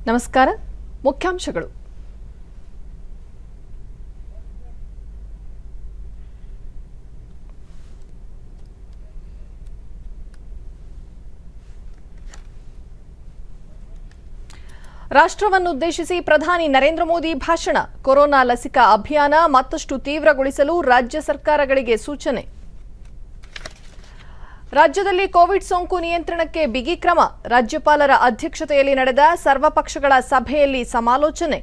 ನಮಸ್ಕಾರ. ಮುಖ್ಯಾಂಶಗಳು. ರಾಷ್ಟ್ರವನ್ನುದ್ದೇಶಿಸಿ ಪ್ರಧಾನಿ ನರೇಂದ್ರ ಮೋದಿ ಭಾಷಣ. ಕೊರೋನಾ ಲಸಿಕಾ ಅಭಿಯಾನ ಮತ್ತಷ್ಟು ತೀವ್ರಗೊಳಿಸಲು ರಾಜ್ಯ ಸರ್ಕಾರಗಳಿಗೆ ಸೂಚನೆ. ರಾಜ್ಯದಲ್ಲಿ ಕೋವಿಡ್ ಸೋಂಕು ನಿಯಂತ್ರಣಕ್ಕೆ ಬಿಗಿ ಕ್ರಮ. ರಾಜ್ಯಪಾಲರ ಅಧ್ಯಕ್ಷತೆಯಲ್ಲಿ ನಡೆದ ಸರ್ವಪಕ್ಷಗಳ ಸಭೆಯಲ್ಲಿ ಸಮಾಲೋಚನೆ.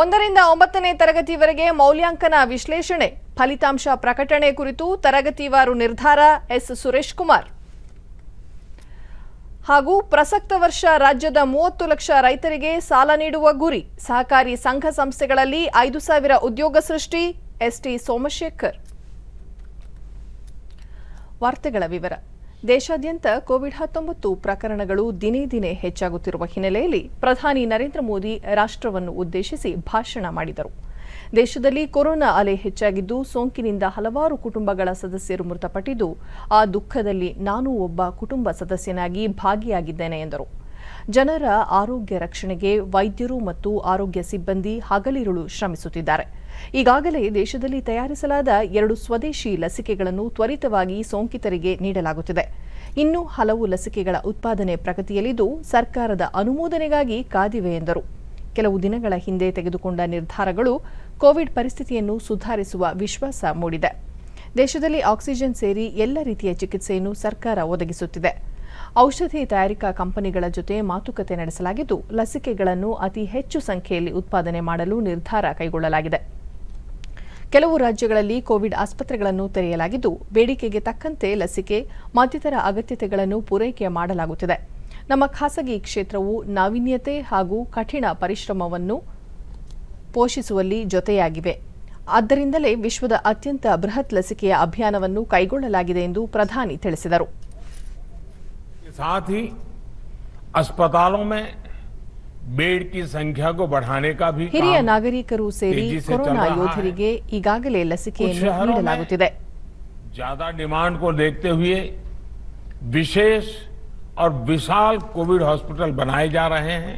1ರಿಂದ 9ನೇ ತರಗತಿವರೆಗೆ ಮೌಲ್ಯಾಂಕನ ವಿಶ್ಲೇಷಣೆ. ಫಲಿತಾಂಶ ಪ್ರಕಟಣೆ ಕುರಿತು ತರಗತಿವಾರು ನಿರ್ಧಾರ. ಎಸ್ ಸುರೇಶ್ ಕುಮಾರ್. ಹಾಗೂ ಪ್ರಸಕ್ತ ವರ್ಷ ರಾಜ್ಯದ 30 ಲಕ್ಷ ರೈತರಿಗೆ ಸಾಲ ನೀಡುವ ಗುರಿ. ಸಹಕಾರಿ ಸಂಘ ಸಂಸ್ಥೆಗಳಲ್ಲಿ 5,000 ಉದ್ಯೋಗ ಸೃಷ್ಟಿ. ಎಸ್ಟಿ ಸೋಮಶೇಖರ್. ವಾರ್ತೆಗಳ ವಿವರ. ದೇಶಾದ್ಯಂತ ಕೋವಿಡ್-19 ಪ್ರಕರಣಗಳು ದಿನೇ ದಿನೇ ಹೆಚ್ಚಾಗುತ್ತಿರುವ ಹಿನ್ನೆಲೆಯಲ್ಲಿ ಪ್ರಧಾನಿ ನರೇಂದ್ರ ಮೋದಿ ರಾಷ್ಟ್ರವನ್ನು ಉದ್ದೇಶಿಸಿ ಭಾಷಣ ಮಾಡಿದರು. ದೇಶದಲ್ಲಿ ಕೊರೋನಾ ಅಲೆ ಹೆಚ್ಚಾಗಿದ್ದು ಸೋಂಕಿನಿಂದ ಹಲವಾರು ಕುಟುಂಬಗಳ ಸದಸ್ಯರು ಮೃತಪಟ್ಟಿದ್ದು, ಆ ದುಃಖದಲ್ಲಿ ನಾನು ಒಬ್ಬ ಕುಟುಂಬ ಸದಸ್ಯನಾಗಿ ಭಾಗಿಯಾಗಿದ್ದೇನೆ ಎಂದರು. ಜನರ ಆರೋಗ್ಯ ರಕ್ಷಣೆಗೆ ವೈದ್ಯರು ಮತ್ತು ಆರೋಗ್ಯ ಸಿಬ್ಬಂದಿ ಹಗಲಿರುಳು ಶ್ರಮಿಸುತ್ತಿದ್ದಾರೆ. ಈಗಾಗಲೇ ದೇಶದಲ್ಲಿ ತಯಾರಿಸಲಾದ 2 ಸ್ವದೇಶಿ ಲಸಿಕೆಗಳನ್ನು ತ್ವರಿತವಾಗಿ ಸೋಂಕಿತರಿಗೆ ನೀಡಲಾಗುತ್ತಿದೆ. ಇನ್ನೂ ಹಲವು ಲಸಿಕೆಗಳ ಉತ್ಪಾದನೆ ಪ್ರಗತಿಯಲ್ಲಿದ್ದು ಸರ್ಕಾರದ ಅನುಮೋದನೆಗಾಗಿ ಕಾದಿವೆ ಎಂದರು. ಕೆಲವು ದಿನಗಳ ಹಿಂದೆ ತೆಗೆದುಕೊಂಡ ನಿರ್ಧಾರಗಳು ಕೋವಿಡ್ ಪರಿಸ್ಥಿತಿಯನ್ನು ಸುಧಾರಿಸುವ ವಿಶ್ವಾಸ ಮೂಡಿದೆ. ದೇಶದಲ್ಲಿ ಆಕ್ಸಿಜನ್ ಸೇರಿ ಎಲ್ಲ ರೀತಿಯ ಚಿಕಿತ್ಸೆಯನ್ನು ಸರ್ಕಾರ ಒದಗಿಸುತ್ತಿದೆ. ಔಷಧಿ ತಯಾರಿಕಾ ಕಂಪನಿಗಳ ಜೊತೆ ಮಾತುಕತೆ ನಡೆಸಲಾಗಿದ್ದು ಲಸಿಕೆಗಳನ್ನು ಅತಿ ಹೆಚ್ಚು ಸಂಖ್ಯೆಯಲ್ಲಿ ಉತ್ಪಾದನೆ ಮಾಡಲು ನಿರ್ಧಾರ ಕೈಗೊಳ್ಳಲಾಗಿದೆ. ಕೆಲವು ರಾಜ್ಯಗಳಲ್ಲಿ ಕೋವಿಡ್ ಆಸ್ಪತ್ರೆಗಳನ್ನು ತೆರೆಯಲಾಗಿದ್ದು ಬೇಡಿಕೆಗೆ ತಕ್ಕಂತೆ ಲಸಿಕೆ ಮತ್ತಿತರ ಅಗತ್ಯತೆಗಳನ್ನು ಪೂರೈಕೆ ಮಾಡಲಾಗುತ್ತಿದೆ. ನಮ್ಮ ಖಾಸಗಿ ಕ್ಷೇತ್ರವು ನಾವೀನ್ಯತೆ ಹಾಗೂ ಕಠಿಣ ಪರಿಶ್ರಮವನ್ನು ಪೋಷಿಸುವಲ್ಲಿ ಜೊತೆಯಾಗಿವೆ. ಆದ್ದರಿಂದಲೇ ವಿಶ್ವದ ಅತ್ಯಂತ ಬೃಹತ್ ಲಸಿಕೆಯ ಅಭಿಯಾನವನ್ನು ಕೈಗೊಳ್ಳಲಾಗಿದೆ ಎಂದು ಪ್ರಧಾನಿ ತಿಳಿಸಿದರು. साथ ही अस्पतालों में बेड की संख्या को बढ़ाने का भी ಹಿರಿಯ ನಾಗರಿಕರು ಸೇರಿ ಕೊರೋನಾ ಯೋಧರಿಗೆ ಈಗಾಗಲೇ ಲಸಿಕೆಯನ್ನು ನೀಡಲಾಗುತ್ತಿದೆ. ज्यादा डिमांड को देखते हुए विशेष और विशाल कोविड हॉस्पिटल बनाए जा रहे हैं.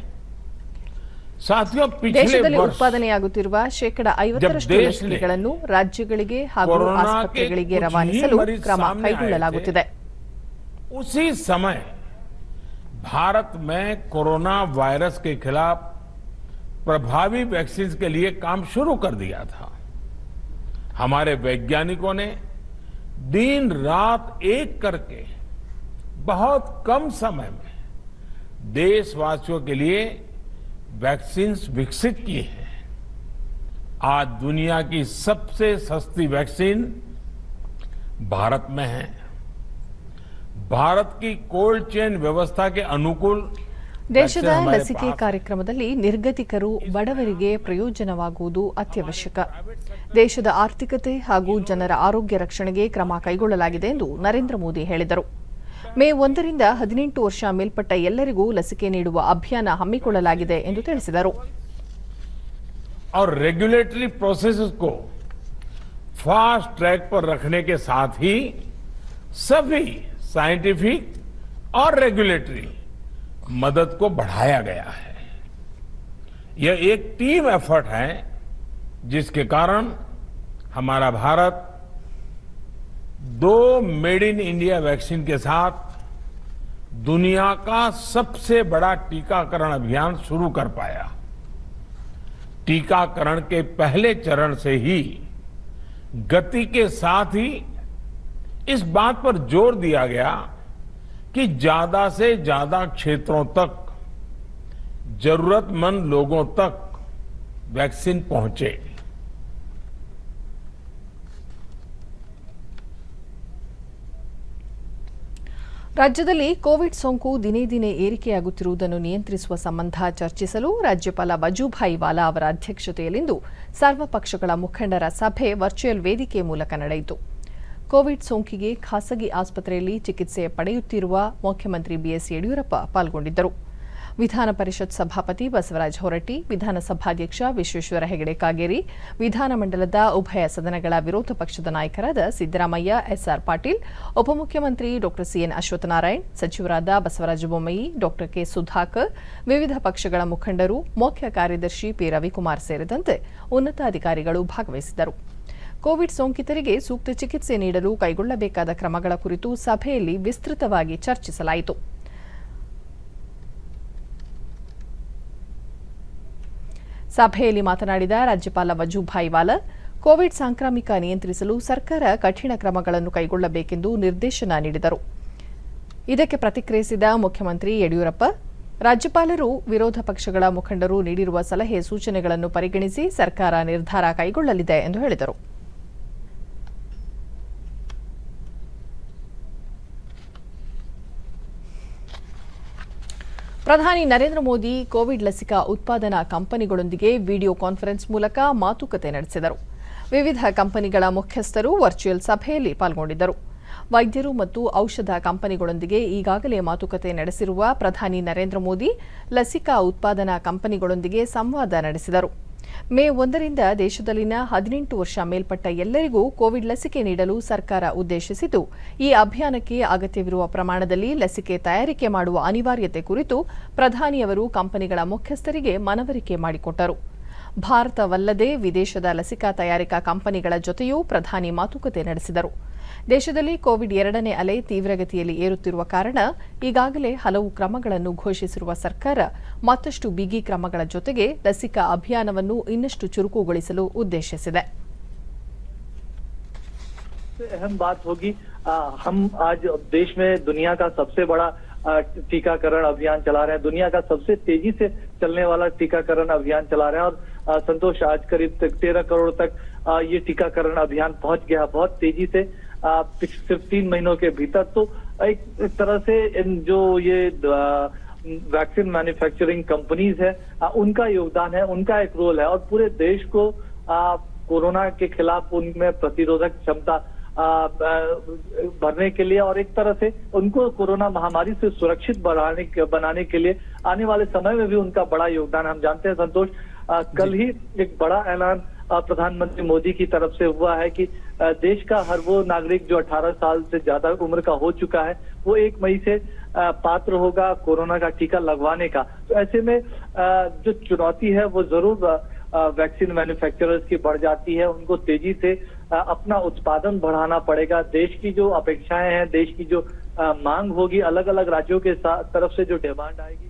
साथियों, पिछले ದೇಶದಲ್ಲಿ वर्ष ಉತ್ಪಾದನೆಯಾಗುತ್ತಿರುವ 50% ಲಸಿಕೆಗಳನ್ನು ರಾಜ್ಯಗಳಿಗೆ ಹಾಗೂ ಆಸ್ಪತ್ರೆಗಳಿಗೆ ರವಾನಿಸಲು ಕ್ರಮ ಕೈಗೊಳ್ಳಲಾಗುತ್ತಿದೆ. उसी समय भारत में कोरोना वायरस के खिलाफ प्रभावी वैक्सीन के लिए काम शुरू कर दिया था. हमारे वैज्ञानिकों ने दिन रात एक करके बहुत कम समय में देशवासियों के लिए वैक्सीन विकसित की है. आज दुनिया की सबसे सस्ती वैक्सीन भारत में है. भारत की कोल्ड चेन व्यवस्था के अनुकूल ದೇಶದ ಲಸಿಕೆ ಕಾರ್ಯಕ್ರಮದಲ್ಲಿ ನಿರ್ಗತಿಕರು ಬಡವರಿಗೆ ಪ್ರಯೋಜನವಾಗುವುದು ಅತ್ಯವಶ್ಯಕ. ದೇಶದ ಆರ್ಥಿಕತೆ ಹಾಗೂ ಜನರ ಆರೋಗ್ಯ ರಕ್ಷಣೆಗೆ ಕ್ರಮ ಕೈಗೊಳ್ಳಲಾಗಿದೆ ಎಂದು ನರೇಂದ್ರ ಮೋದಿ ಹೇಳಿದರು. ಮೇ 1ರಿಂದ 18 ವರ್ಷ ಮೇಲ್ಪಟ್ಟ ಎಲ್ಲರಿಗೂ ಲಸಿಕೆ ನೀಡುವ ಅಭಿಯಾನ ಹಮ್ಮಿಕೊಳ್ಳಲಾಗಿದೆ ಎಂದು ತಿಳಿಸಿದರು. और रेगुलेटरी प्रोसेसेस को फास्ट ट्रैक पर रखने के साथ ही सभी साइंटिफिक और रेगुलेटरी मदद को बढ़ाया गया है. यह एक टीम एफर्ट है जिसके कारण हमारा Bharat 2 made in India vaccine के साथ दुनिया का सबसे बड़ा टीकाकरण अभियान शुरू कर पाया. टीकाकरण के पहले चरण से ही गति के साथ ही इस बात पर जोर दिया गया कि ज्यादा से ज्यादा क्षेत्रों तक जरूरतमंद लोगों तक वैक्सीन पहुंचे. ರಾಜ್ಯದಲ್ಲಿ ಕೋವಿಡ್ ಸೋಂಕು ದಿನೇ ದಿನೇ ಏರಿಕೆಯಾಗುತ್ತಿರುವುದನ್ನು ನಿಯಂತ್ರಿಸುವ ಸಂಬಂಧ ಚರ್ಚಿಸಲು ರಾಜ್ಯಪಾಲ ವಜೂಭಾಯಿ ವಾಲಾ ಅವರ ಅಧ್ಯಕ್ಷತೆಯಲ್ಲಿಂದು ಸರ್ವಪಕ್ಷಗಳ ಮುಖಂಡರ ಸಭೆ ವರ್ಚುವಲ್ ವೇದಿಕೆ ಮೂಲಕ ನಡೆಯಿತು. ಕೋವಿಡ್ ಸೋಂಕಿಗೆ ಖಾಸಗಿ ಆಸ್ಪತ್ರೆಯಲ್ಲಿ ಚಿಕಿತ್ಸೆ ಪಡೆಯುತ್ತಿರುವ ಮುಖ್ಯಮಂತ್ರಿ ಬಿಎಸ್ ಯಡಿಯೂರಪ್ಪ ಪಾಲ್ಗೊಂಡಿದ್ದರು. ವಿಧಾನ ಪರಿಷತ್ ಸಭಾಪತಿ ಬಸವರಾಜ ಹೊರಟ್ಟಿ, ವಿಧಾನಸಭಾಧ್ಯಕ್ಷ ವಿಶ್ವೇಶ್ವರ ಹೆಗಡೆ ಕಾಗೇರಿ, ವಿಧಾನಮಂಡಲದ ಉಭಯ ಸದನಗಳ ವಿರೋಧ ಪಕ್ಷದ ನಾಯಕರಾದ ಸಿದ್ದರಾಮಯ್ಯ, ಎಸ್ಆರ್ ಪಾಟೀಲ್, ಉಪಮುಖ್ಯಮಂತ್ರಿ ಡಾ ಸಿಎನ್ ಅಶ್ವತ್ಥನಾರಾಯಣ್, ಸಚಿವರಾದ ಬಸವರಾಜ ಬೊಮ್ಮಾಯಿ, ಡಾ ಕೆ ಸುಧಾಕರ್, ವಿವಿಧ ಪಕ್ಷಗಳ ಮುಖಂಡರು, ಮುಖ್ಯ ಕಾರ್ಯದರ್ಶಿ ಪಿ ರವಿಕುಮಾರ್ ಸೇರಿದಂತೆ ಉನ್ನತಾಧಿಕಾರಿಗಳು ಭಾಗವಹಿಸಿದ್ದರು. ಕೋವಿಡ್ ಸೋಂಕಿತರಿಗೆ ಸೂಕ್ತ ಚಿಕಿತ್ಸೆ ನೀಡಲು ಕೈಗೊಳ್ಳಬೇಕಾದ ಕ್ರಮಗಳ ಕುರಿತು ಸಭೆಯಲ್ಲಿ ವಿಸ್ತೃತವಾಗಿ ಚರ್ಚಿಸಲಾಯಿತು. ಸಭೆಯಲ್ಲಿ ಮಾತನಾಡಿದ ರಾಜ್ಯಪಾಲ ವಜೂಭಾಯಿ ವಾಲಾ, ಕೋವಿಡ್ ಸಾಂಕ್ರಾಮಿಕ ನಿಯಂತ್ರಿಸಲು ಸರ್ಕಾರ ಕಠಿಣ ಕ್ರಮಗಳನ್ನು ಕೈಗೊಳ್ಳಬೇಕೆಂದು ನಿರ್ದೇಶನ ನೀಡಿದರು. ಇದಕ್ಕೆ ಪ್ರತಿಕ್ರಿಯಿಸಿದ ಮುಖ್ಯಮಂತ್ರಿ ಯಡಿಯೂರಪ್ಪ, ರಾಜ್ಯಪಾಲರು ವಿರೋಧ ಪಕ್ಷಗಳ ಮುಖಂಡರು ನೀಡಿರುವ ಸಲಹೆ ಸೂಚನೆಗಳನ್ನು ಪರಿಗಣಿಸಿ ಸರ್ಕಾರ ನಿರ್ಧಾರ ಕೈಗೊಳ್ಳಲಿದೆ ಎಂದು ಹೇಳಿದರು. ಪ್ರಧಾನಿ ನರೇಂದ್ರ ಮೋದಿ ಕೋವಿಡ್ ಲಸಿಕಾ ಉತ್ಪಾದನಾ ಕಂಪನಿಗಳೊಂದಿಗೆ ವಿಡಿಯೋ ಕಾನ್ಫರೆನ್ಸ್ ಮೂಲಕ ಮಾತುಕತೆ ನಡೆಸಿದರು. ವಿವಿಧ ಕಂಪನಿಗಳ ಮುಖ್ಯಸ್ಥರು ವರ್ಚುವಲ್ ಸಭೆಯಲ್ಲಿ ಪಾಲ್ಗೊಂಡಿದ್ದರು. ವೈದ್ಯರು ಮತ್ತು ಔಷಧ ಕಂಪನಿಗಳೊಂದಿಗೆ ಈಗಾಗಲೇ ಮಾತುಕತೆ ನಡೆಸಿರುವ ಪ್ರಧಾನಿ ನರೇಂದ್ರ ಮೋದಿ ಲಸಿಕಾ ಉತ್ಪಾದನಾ ಕಂಪನಿಗಳೊಂದಿಗೆ ಸಂವಾದ ನಡೆಸಿದರು. ಮೇ 1ರಿಂದ ದೇಶದಲ್ಲಿನ 18 ವರ್ಷ ಮೇಲ್ಪಟ್ಟ ಎಲ್ಲರಿಗೂ ಕೋವಿಡ್ ಲಸಿಕೆ ನೀಡಲು ಸರ್ಕಾರ ಉದ್ದೇಶಿಸಿದ್ದು, ಈ ಅಭಿಯಾನಕ್ಕೆ ಅಗತ್ಯವಿರುವ ಪ್ರಮಾಣದಲ್ಲಿ ಲಸಿಕೆ ತಯಾರಿಕೆ ಮಾಡುವ ಅನಿವಾರ್ಯತೆ ಕುರಿತು ಪ್ರಧಾನಿಯವರು ಕಂಪನಿಗಳ ಮುಖ್ಯಸ್ಥರಿಗೆ ಮನವರಿಕೆ ಮಾಡಿಕೊಟ್ಟರು. ಭಾರತವಲ್ಲದೆ ವಿದೇಶದ ಲಸಿಕಾ ತಯಾರಿಕಾ ಕಂಪನಿಗಳ ಜೊತೆಯೂ ಪ್ರಧಾನಿ ಮಾತುಕತೆ ನಡೆಸಿದರು. ದೇಶದಲ್ಲಿ ಕೋವಿಡ್ 2ನೇ ಅಲೆ ತೀವ್ರಗತಿಯಲ್ಲಿ ಏರುತ್ತಿರುವ ಕಾರಣ ಈಗಾಗಲೇ ಹಲವು ಕ್ರಮಗಳನ್ನು ಘೋಷಿಸಿರುವ ಸರ್ಕಾರ ಮತ್ತಷ್ಟು ಬಿಗಿ ಕ್ರಮಗಳ ಜೊತೆಗೆ ಲಸಿಕಾ ಅಭಿಯಾನವನ್ನು ಇನ್ನಷ್ಟು ಚುರುಕುಗೊಳಿಸಲು ಉದ್ದೇಶಿಸಿದೆ. अहम बात होगी, हम आज देश में दुनिया का सबसे बड़ा टीकाकरण अभियान चला रहे हैं, दुनिया का सबसे तेजी से चलने वाला टीकाकरण अभियान चला रहे हैं और संतोष आज करीब 13 करोड़ तक ये टीकाकरण अभियान पहुंच गया बहुत तेजी से सिर्फ 3 महीनों के भीतर। तो एक तरह से जो ये वैक्सीन मैन्युफैक्चरिंग कंपनीज है उनका योगदान है, उनका एक रोल है और पूरे देश को कोरोना के खिलाफ उनमें प्रतिरोधक क्षमता भरने के लिए और एक तरह से उनको कोरोना महामारी से सुरक्षित बनाने के लिए आने वाले समय में भी उनका बड़ा योगदान हम जानते हैं। संतोष, कल ही एक बड़ा ऐलान प्रधानमंत्री मोदी की तरफ से हुआ है कि देश का हर वो नागरिक जो 18 साल से ज्यादा उम्र का हो चुका है वो 1 मई से पात्र होगा कोरोना का टीका लगवाने का। तो ऐसे में जो चुनौती है वो जरूर वैक्सीन मैन्युफैक्चरर्स की बढ़ जाती है, उनको तेजी से अपना उत्पादन बढ़ाना पड़ेगा। देश की जो अपेक्षाएं हैं, देश की जो मांग होगी, अलग अलग राज्यों के तरफ से जो डिमांड आएगी।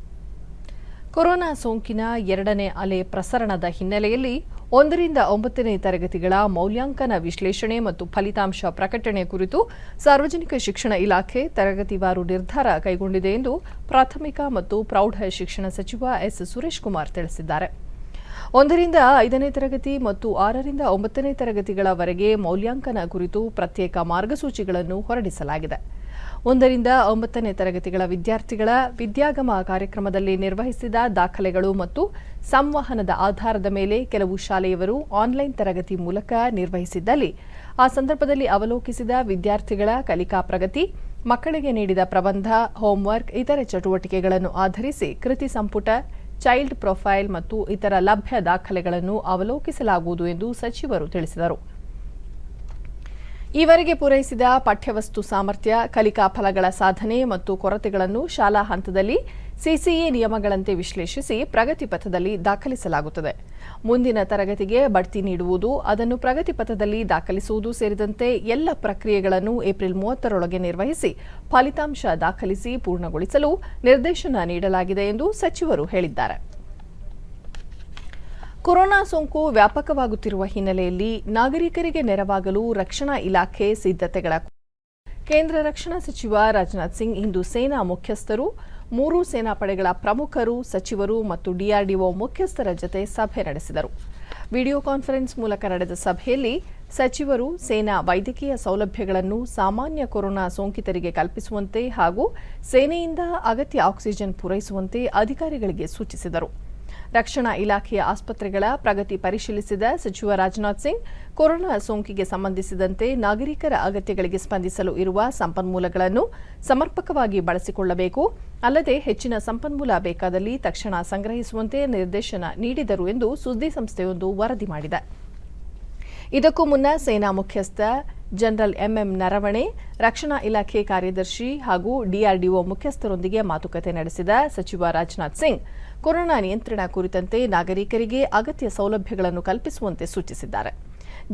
ಕೊರೋನಾ ಸೋಂಕಿನ 2ನೇ ಅಲೆ ಪ್ರಸರಣದ ಹಿನ್ನೆಲೆಯಲ್ಲಿ 1ರಿಂದ 9ನೇ ತರಗತಿಗಳ ಮೌಲ್ಯಾಂಕನ ವಿಶ್ಲೇಷಣೆ ಮತ್ತು ಫಲಿತಾಂಶ ಪ್ರಕಟಣೆ ಕುರಿತು ಸಾರ್ವಜನಿಕ ಶಿಕ್ಷಣ ಇಲಾಖೆ ತರಗತಿವಾರು ನಿರ್ಧಾರ ಕೈಗೊಂಡಿದೆ ಎಂದು ಪ್ರಾಥಮಿಕ ಮತ್ತು ಪ್ರೌಢ ಶಿಕ್ಷಣ ಸಚಿವ ಎಸ್ ಸುರೇಶ್ ಕುಮಾರ್ ತಿಳಿಸಿದ್ದಾರೆ. 1ರಿಂದ 5ನೇ ತರಗತಿ ಮತ್ತು 6ರಿಂದ 9ನೇ ತರಗತಿಗಳವರೆಗೆ ಮೌಲ್ಯಾಂಕನ ಕುರಿತು ಪ್ರತ್ಯೇಕ ಮಾರ್ಗಸೂಚಿಗಳನ್ನು ಹೊರಡಿಸಲಾಗಿದೆ. 1ರಿಂದ 9ನೇ ತರಗತಿಗಳ ವಿದ್ಯಾರ್ಥಿಗಳ ವಿದ್ಯಾಗಮ ಕಾರ್ಯಕ್ರಮದಲ್ಲಿ ನಿರ್ವಹಿಸಿದ ದಾಖಲೆಗಳು ಮತ್ತು ಸಂವಹನದ ಆಧಾರದ ಮೇಲೆ ಕೆಲವು ಶಾಲೆಯವರು ಆನ್ಲೈನ್ ತರಗತಿ ಮೂಲಕ ನಿರ್ವಹಿಸಿದ್ದಲ್ಲಿ ಆ ಸಂದರ್ಭದಲ್ಲಿ ಅವಲೋಕಿಸಿದ ವಿದ್ಯಾರ್ಥಿಗಳ ಕಲಿಕಾ ಪ್ರಗತಿ, ಮಕ್ಕಳಿಗೆ ನೀಡಿದ ಪ್ರಬಂಧ, ಹೋಂವರ್ಕ್, ಇತರೆ ಚಟುವಟಿಕೆಗಳನ್ನು ಆಧರಿಸಿ ಕೃತಿ ಸಂಪುಟ, ಚೈಲ್ಡ್ ಪ್ರೊಫೈಲ್ ಮತ್ತು ಇತರ ಲಭ್ಯ ದಾಖಲೆಗಳನ್ನು ಅವಲೋಕಿಸಲಾಗುವುದು ಎಂದು ಸಚಿವರು ತಿಳಿಸಿದರು. ಈವರೆಗೆ ಪೂರೈಸಿದ ಪಠ್ಯವಸ್ತು ಸಾಮರ್ಥ್ಯ, ಕಲಿಕಾ ಫಲಗಳ ಸಾಧನೆ ಮತ್ತು ಕೊರತೆಗಳನ್ನು ಶಾಲಾ ಹಂತದಲ್ಲಿ ಸಿಸಿಇ ನಿಯಮಗಳಂತೆ ವಿಶ್ಲೇಷಿಸಿ ಪ್ರಗತಿ ಪಥದಲ್ಲಿ ದಾಖಲಿಸಲಾಗುತ್ತದೆ. ಮುಂದಿನ ತರಗತಿಗೆ ಬಡ್ತಿ ನೀಡುವುದು, ಅದನ್ನು ಪ್ರಗತಿ ಪಥದಲ್ಲಿ ದಾಖಲಿಸುವುದು ಸೇರಿದಂತೆ ಎಲ್ಲ ಪ್ರಕ್ರಿಯೆಗಳನ್ನು ಏಪ್ರಿಲ್ 30ರೊಳಗೆ ನಿರ್ವಹಿಸಿ ಫಲಿತಾಂಶ ದಾಖಲಿಸಿ ಪೂರ್ಣಗೊಳಿಸಲು ನಿರ್ದೇಶನ ನೀಡಲಾಗಿದೆ ಎಂದು ಸಚಿವರು ಹೇಳಿದ್ದಾರೆ. ಕೊರೋನಾ ಸೋಂಕು ವ್ಯಾಪಕವಾಗುತ್ತಿರುವ ಹಿನ್ನೆಲೆಯಲ್ಲಿ ನಾಗರಿಕರಿಗೆ ನೆರವಾಗಲು ರಕ್ಷಣಾ ಇಲಾಖೆ ಸಿದ್ಧತೆಗಳ ಕೇಂದ್ರ ರಕ್ಷಣಾ ಸಚಿವ ರಾಜನಾಥ್ ಸಿಂಗ್ ಇಂದು ಸೇನಾ ಮುಖ್ಯಸ್ಥರು, 3 ಸೇನಾ ಪಡೆಗಳ ಪ್ರಮುಖರು, ಸಚಿವರು ಮತ್ತು ಡಿಆರ್ಡಿಒ ಮುಖ್ಯಸ್ಥರ ಜತೆ ಸಭೆ ನಡೆಸಿದರು. ವಿಡಿಯೋ ಕಾನ್ಫರೆನ್ಸ್ ಮೂಲಕ ನಡೆದ ಸಭೆಯಲ್ಲಿ ಸಚಿವರು ಸೇನಾ ವೈದ್ಯಕೀಯ ಸೌಲಭ್ಯಗಳನ್ನು ಸಾಮಾನ್ಯ ಕೊರೋನಾ ಸೋಂಕಿತರಿಗೆ ಕಲ್ಪಿಸುವಂತೆ ಹಾಗೂ ಸೇನೆಯಿಂದ ಅಗತ್ಯ ಆಕ್ಸಿಜನ್ ಪೂರೈಸುವಂತೆ ಅಧಿಕಾರಿಗಳಿಗೆ ಸೂಚಿಸಿದರು. ರಕ್ಷಣಾ ಇಲಾಖೆಯ ಆಸ್ಪತ್ರೆಗಳ ಪ್ರಗತಿ ಪರಿಶೀಲಿಸಿದ ಸಚಿವ ರಾಜನಾಥ್ ಸಿಂಗ್, ಕೊರೋನಾ ಸೋಂಕಿಗೆ ಸಂಬಂಧಿಸಿದಂತೆ ನಾಗರಿಕರ ಅಗತ್ಯಗಳಿಗೆ ಸ್ಪಂದಿಸಲು ಇರುವ ಸಂಪನ್ಮೂಲಗಳನ್ನು ಸಮರ್ಪಕವಾಗಿ ಬಳಸಿಕೊಳ್ಳಬೇಕು, ಅಲ್ಲದೆ ಹೆಚ್ಚಿನ ಸಂಪನ್ಮೂಲ ಬೇಕಾದಲ್ಲಿ ತಕ್ಷಣ ಸಂಗ್ರಹಿಸುವಂತೆ ನಿರ್ದೇಶನ ನೀಡಿದರು ಎಂದು ಸುದ್ದಿಸಂಸ್ಥೆಯೊಂದು ವರದಿ ಮಾಡಿದೆ. ಇದಕ್ಕೂ ಮುನ್ನ ಸೇನಾ ಮುಖ್ಯಸ್ಥ ಜನರಲ್ ಎಂಎಂ ನರವಣೆ, ರಕ್ಷಣಾ ಇಲಾಖೆ ಕಾರ್ಯದರ್ಶಿ ಹಾಗೂ ಡಿಆರ್ಡಿಒ ಮುಖ್ಯಸ್ಥರೊಂದಿಗೆ ಮಾತುಕತೆ ನಡೆಸಿದ ಸಚಿವ ರಾಜನಾಥ್ ಸಿಂಗ್ ಕೊರೋನಾ ನಿಯಂತ್ರಣ ಕುರಿತಂತೆ ನಾಗರಿಕರಿಗೆ ಅಗತ್ಯ ಸೌಲಭ್ಯಗಳನ್ನು ಕಲ್ಪಿಸುವಂತೆ ಸೂಚಿಸಿದ್ದಾರೆ.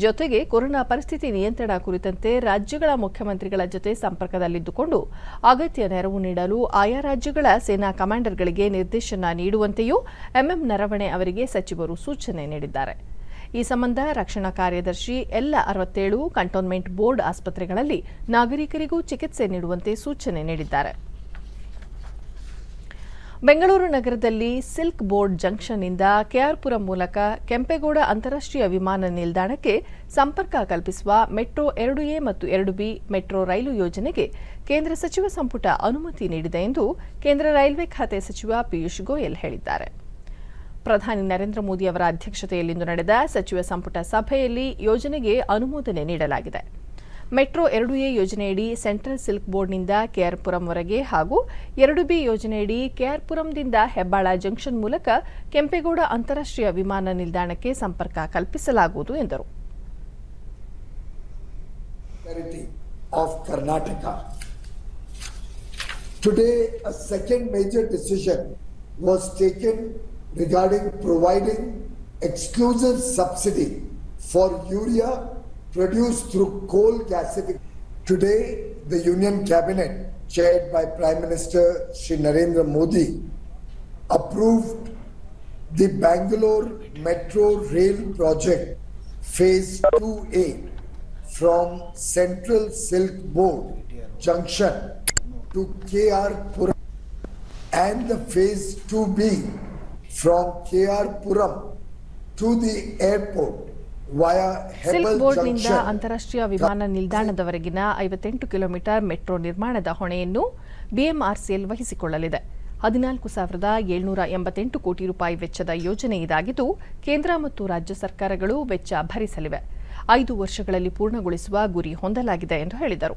ಜೊತೆಗೆ ಕೊರೋನಾ ಪರಿಸ್ಥಿತಿ ನಿಯಂತ್ರಣ ಕುರಿತಂತೆ ರಾಜ್ಯಗಳ ಮುಖ್ಯಮಂತ್ರಿಗಳ ಜೊತೆ ಸಂಪರ್ಕದಲ್ಲಿದ್ದುಕೊಂಡು ಅಗತ್ಯ ನೆರವು ನೀಡಲು ಆಯಾ ರಾಜ್ಯಗಳ ಸೇನಾ ಕಮಾಂಡರ್ಗಳಿಗೆ ನಿರ್ದೇಶನ ನೀಡುವಂತೆಯೂ ಎಂಎಂ ನರವಣೆ ಅವರಿಗೆ ಸಚಿವರು ಸೂಚನೆ ನೀಡಿದ್ದಾರೆ. ಈ ಸಂಬಂಧ ರಕ್ಷಣಾ ಕಾರ್ಯದರ್ಶಿ ಎಲ್ಲ 67 ಕಂಟೋನ್ಮೆಂಟ್ ಬೋರ್ಡ್ ಆಸ್ಪತ್ರೆಗಳಲ್ಲಿ ನಾಗರಿಕರಿಗೂ ಚಿಕಿತ್ಸೆ ನೀಡುವಂತೆ ಸೂಚನೆ ನೀಡಿದ್ದಾರೆ. ಬೆಂಗಳೂರು ನಗರದಲ್ಲಿ ಸಿಲ್ಕ್ ಬೋರ್ಡ್ ಜಂಕ್ಷನ್ನಿಂದ ಕೆಆರ್ಪುರಂ ಮೂಲಕ ಕೆಂಪೇಗೌಡ ಅಂತಾರಾಷ್ಟ್ರೀಯ ವಿಮಾನ ನಿಲ್ದಾಣಕ್ಕೆ ಸಂಪರ್ಕ ಕಲ್ಪಿಸುವ ಮೆಟ್ರೋ 2A ಮತ್ತು 2B ಮೆಟ್ರೋ ರೈಲು ಯೋಜನೆಗೆ ಕೇಂದ್ರ ಸಚಿವ ಸಂಪುಟ ಅನುಮತಿ ನೀಡಿದೆ ಎಂದು ಕೇಂದ್ರ ರೈಲ್ವೆ ಖಾತೆ ಸಚಿವ ಪಿಯೂಷ್ ಗೋಯಲ್ ಹೇಳಿದ್ದಾರೆ. ಪ್ರಧಾನಿ ನರೇಂದ್ರ ಮೋದಿ ಅವರ ಅಧ್ಯಕ್ಷತೆಯಲ್ಲಿಂದು ನಡೆದ ಸಚಿವ ಸಂಪುಟ ಸಭೆಯಲ್ಲಿ ಯೋಜನೆಗೆ ಅನುಮೋದನೆ ನೀಡಲಾಗಿದೆ. ಮೆಟ್ರೋ 2A ಯೋಜನೆಯಡಿ ಸೆಂಟ್ರಲ್ ಸಿಲ್ಕ್ ಬೋರ್ಡ್ನಿಂದ ಕೆಆರ್ಪುರಂವರೆಗೆ ಹಾಗೂ 2B ಯೋಜನೆಯಡಿ ಕೆಆರ್ಪುರಂದಿಂದ ಹೆಬ್ಬಾಳ ಜಂಕ್ಷನ್ ಮೂಲಕ ಕೆಂಪೇಗೌಡ ಅಂತಾರಾಷ್ಟ್ರೀಯ ವಿಮಾನ ನಿಲ್ದಾಣಕ್ಕೆ ಸಂಪರ್ಕ ಕಲ್ಪಿಸಲಾಗುವುದು ಎಂದರು. Of Karnataka. Today, a second major decision was taken regarding providing exclusive subsidy for urea produced through coal gasification. Today, the Union Cabinet, chaired by Prime Minister Shri Narendra Modi, approved the Bangalore Metro Rail Project Phase 2A from Central Silk Board Junction to KR Puram and the Phase 2B from KR Puram to the airport via silk Hebbal ಬೋರ್ಡ್ನಿಂದ Junction. ಅಂತಾರಾಷ್ಟ್ರೀಯ ವಿಮಾನ ನಿಲ್ದಾಣದವರೆಗಿನ 58 kilometre metro ನಿರ್ಮಾಣದ ಹೊಣೆಯನ್ನು BMRCL ವಹಿಸಿಕೊಳ್ಳಲಿದೆ. 14,788 ಕೋಟಿ ರೂಪಾಯಿ ವೆಚ್ಚದ ಯೋಜನೆ ಇದಾಗಿದ್ದು ಕೇಂದ್ರ ಮತ್ತು ರಾಜ್ಯ ಸರ್ಕಾರಗಳು ವೆಚ್ಚ ಭರಿಸಲಿವೆ. 5 ವರ್ಷಗಳಲ್ಲಿ ಪೂರ್ಣಗೊಳಿಸುವ ಗುರಿ ಹೊಂದಲಾಗಿದೆ ಎಂದು ಹೇಳಿದರು.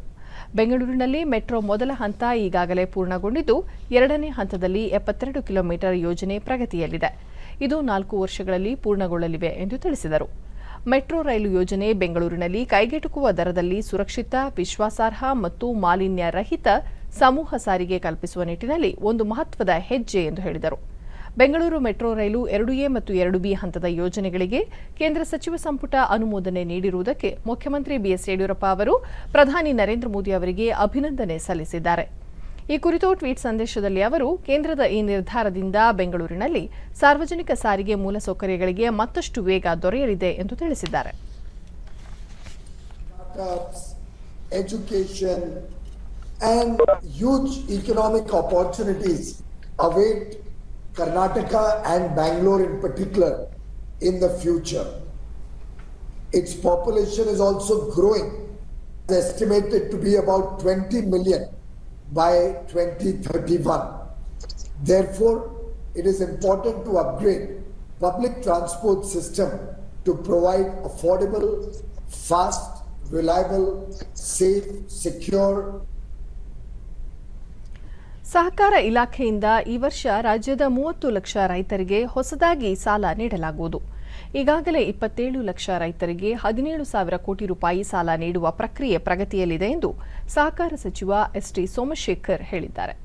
ಬೆಂಗಳೂರಿನಲ್ಲಿ ಮೆಟ್ರೋ ಮೊದಲ ಹಂತ ಈಗಾಗಲೇ ಪೂರ್ಣಗೊಂಡಿದ್ದು 2ನೇ ಹಂತದಲ್ಲಿ 72 ಕಿಲೋಮೀಟರ್ ಯೋಜನೆ ಪ್ರಗತಿಯಲ್ಲಿದೆ. ಇದು 4 ವರ್ಷಗಳಲ್ಲಿ ಪೂರ್ಣಗೊಳ್ಳಲಿವೆ ಎಂದು ತಿಳಿಸಿದರು. ಮೆಟ್ರೋ ರೈಲು ಯೋಜನೆ ಬೆಂಗಳೂರಿನಲ್ಲಿ ಕೈಗೆಟುಕುವ ದರದಲ್ಲಿ ಸುರಕ್ಷಿತ, ವಿಶ್ವಾಸಾರ್ಹ ಮತ್ತು ಮಾಲಿನ್ಯ ರಹಿತ ಸಮೂಹ ಸಾರಿಗೆ ಕಲ್ಪಿಸುವ ನಿಟ್ಟಿನಲ್ಲಿ ಒಂದು ಮಹತ್ವದ ಹೆಜ್ಜೆ ಎಂದು ಹೇಳಿದರು. ಬೆಂಗಳೂರು ಮೆಟ್ರೋ ರೈಲು 2A ಮತ್ತು 2B ಹಂತದ ಯೋಜನೆಗಳಿಗೆ ಕೇಂದ್ರ ಸಚಿವ ಸಂಪುಟ ಅನುಮೋದನೆ ನೀಡಿರುವುದಕ್ಕೆ ಮುಖ್ಯಮಂತ್ರಿ ಬಿಎಸ್ ಯಡಿಯೂರಪ್ಪ ಅವರು ಪ್ರಧಾನಿ ನರೇಂದ್ರ ಮೋದಿ ಅವರಿಗೆ ಅಭಿನಂದನೆ ಸಲ್ಲಿಸಿದ್ದಾರೆ. ಈ ಕುರಿತು ಟ್ವೀಟ್ ಸಂದೇಶದಲ್ಲಿ ಅವರು ಕೇಂದ್ರದ ಈ ನಿರ್ಧಾರದಿಂದ ಬೆಂಗಳೂರಿನಲ್ಲಿ ಸಾರ್ವಜನಿಕ ಸಾರಿಗೆ ಮೂಲಸೌಕರ್ಯಗಳಿಗೆ ಮತ್ತಷ್ಟು ವೇಗ ದೊರೆಯಲಿದೆ ಎಂದು ತಿಳಿಸಿದ್ದಾರೆ. Education and huge economic opportunities await Karnataka and Bangalore in particular in the future. Its population is also growing. It's estimated to be about 20 million by 2031. Therefore, it is important to upgrade public transport system to provide affordable, fast, reliable, safe, secure. ಸಹಕಾರ ಇಲಾಖೆಯಿಂದ ಈ ವರ್ಷ ರಾಜ್ಯದ 30 ಲಕ್ಷ ರೈತರಿಗೆ ಹೊಸದಾಗಿ ಸಾಲ ನೀಡಲಾಗುವುದು. ಈಗಾಗಲೇ 27 ಲಕ್ಷ ರೈತರಿಗೆ 17,000 ಕೋಟಿ ರೂಪಾಯಿ ಸಾಲ ನೀಡುವ ಪ್ರಕ್ರಿಯೆ ಪ್ರಗತಿಯಲ್ಲಿದೆ ಎಂದು ಸಹಕಾರ ಸಚಿವ ಎಸ್ಟಿ ಸೋಮಶೇಖರ್ ಹೇಳಿದ್ದಾರೆ.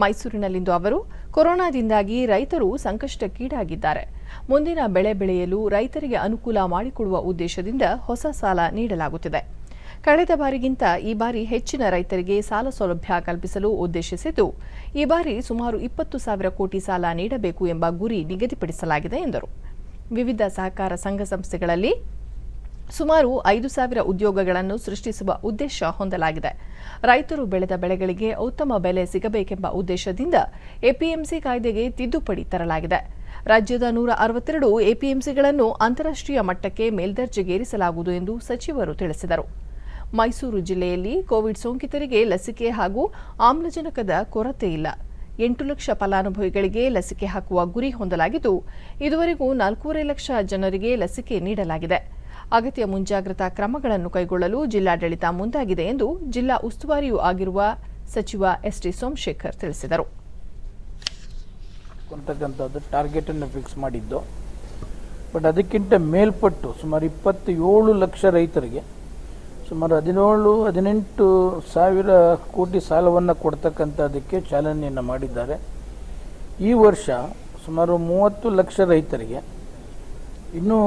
ಮೈಸೂರಿನಲ್ಲಿಂದು ಅವರು ಕೊರೋನಾದಿಂದಾಗಿ ರೈತರು ಸಂಕಷ್ಟಕ್ಕೀಡಾಗಿದ್ದಾರೆ. ಮುಂದಿನ ಬೆಳೆ ಬೆಳೆಯಲು ರೈತರಿಗೆ ಅನುಕೂಲ ಮಾಡಿಕೊಡುವ ಉದ್ದೇಶದಿಂದ ಹೊಸ ಸಾಲ ನೀಡಲಾಗುತ್ತಿದೆ. ಕಳೆದ ಬಾರಿಗಿಂತ ಈ ಬಾರಿ ಹೆಚ್ಚಿನ ರೈತರಿಗೆ ಸಾಲ ಸೌಲಭ್ಯ ಕಲ್ಪಿಸಲು ಉದ್ದೇಶಿಸಿದ್ದು, ಈ ಬಾರಿ ಸುಮಾರು 20,000 ಕೋಟಿ ಸಾಲ ನೀಡಬೇಕು ಎಂಬ ಗುರಿ ನಿಗದಿಪಡಿಸಲಾಗಿದೆ ಎಂದರು. ವಿವಿಧ ಸಹಕಾರ ಸಂಘ ಸಂಸ್ಥೆಗಳಲ್ಲಿ ಸುಮಾರು 5,000 ಉದ್ಯೋಗಗಳನ್ನು ಸೃಷ್ಟಿಸುವ ಉದ್ದೇಶ ಹೊಂದಲಾಗಿದೆ. ರೈತರು ಬೆಳೆದ ಬೆಳೆಗಳಿಗೆ ಉತ್ತಮ ಬೆಲೆ ಸಿಗಬೇಕೆಂಬ ಉದ್ದೇಶದಿಂದ ಎಪಿಎಂಸಿ ಕಾಯ್ದೆಗೆ ತಿದ್ದುಪಡಿ ತರಲಾಗಿದೆ. ರಾಜ್ಯದ 162 ಎಪಿಎಂಸಿಗಳನ್ನು ಅಂತಾರಾಷ್ಟ್ರೀಯ ಮಟ್ಟಕ್ಕೆ ಮೇಲ್ದರ್ಜೆಗೇರಿಸಲಾಗುವುದು ಎಂದು ಸಚಿವರು ತಿಳಿಸಿದರು. ಮೈಸೂರು ಜಿಲ್ಲೆಯಲ್ಲಿ ಕೋವಿಡ್ ಸೋಂಕಿತರಿಗೆ ಲಸಿಕೆ ಹಾಗೂ ಆಮ್ಲಜನಕದ ಕೊರತೆ ಇಲ್ಲ. 8 ಲಕ್ಷ ಫಲಾನುಭವಿಗಳಿಗೆ ಲಸಿಕೆ ಹಾಕುವ ಗುರಿ ಹೊಂದಲಾಗಿದ್ದು, ಇದುವರೆಗೂ 4.5 ಲಕ್ಷ ಜನರಿಗೆ ಲಸಿಕೆ ನೀಡಲಾಗಿದೆ. ಅಗತ್ಯ ಮುಂಜಾಗ್ರತಾ ಕ್ರಮಗಳನ್ನು ಕೈಗೊಳ್ಳಲು ಜಿಲ್ಲಾಡಳಿತ ಮುಂದಾಗಿದೆ ಎಂದು ಜಿಲ್ಲಾ ಉಸ್ತುವಾರಿಯೂ ಆಗಿರುವ ಸಚಿವ ಎಸ್ಟಿ ಸೋಮಶೇಖರ್ ತಿಳಿಸಿದರು. ಅಂತಕ್ಕಂಥದ್ದು ಟಾರ್ಗೆಟನ್ನು ಫಿಕ್ಸ್ ಮಾಡಿದ್ದು. ಬಟ್ ಅದಕ್ಕಿಂತ ಮೇಲ್ಪಟ್ಟು ಸುಮಾರು 27 ಲಕ್ಷ ರೈತರಿಗೆ ಸುಮಾರು 17-18 ಸಾವಿರ ಕೋಟಿ ಸಾಲವನ್ನು ಕೊಡ್ತಕ್ಕಂಥದ್ದಕ್ಕೆ ಚಾಲನೆಯನ್ನು ಮಾಡಿದ್ದಾರೆ. ಈ ವರ್ಷ ಸುಮಾರು 30 ಲಕ್ಷ ರೈತರಿಗೆ ಇನ್ನೂ